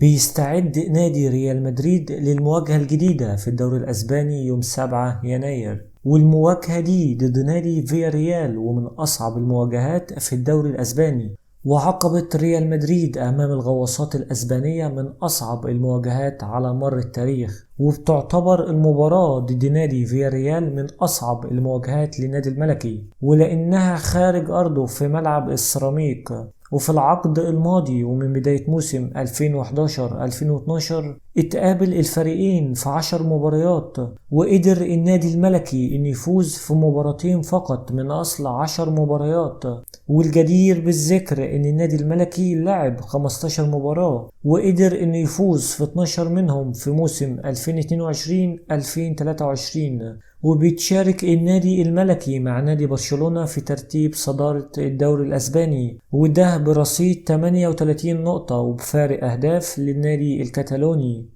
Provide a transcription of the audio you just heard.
بيستعد نادي ريال مدريد للمواجهة الجديدة في الدوري الأسباني يوم 7 يناير، والمواجهة دي ضد نادي فياريال، ومن أصعب المواجهات في الدوري الأسباني. وعقبت ريال مدريد أمام الغواصات الأسبانية من أصعب المواجهات على مر التاريخ، وبتعتبر المباراة ضد نادي فياريال من أصعب المواجهات للنادي الملكي، ولأنها خارج أرضه في ملعب السيراميك. وفي العقد الماضي ومن بداية موسم 2011-2012 اتقابل الفريقين في 10 مباريات، وقدر النادي الملكي ان يفوز في مباراتين فقط من اصل 10 مباريات. والجدير بالذكر ان النادي الملكي لعب 15 مباراة وقدر انه يفوز في 12 منهم في موسم 2022-2023. وبيتشارك النادي الملكي مع نادي برشلونة في ترتيب صدارة الدوري الأسباني، وده برصيد 38 نقطة وبفارق أهداف للنادي الكتالوني.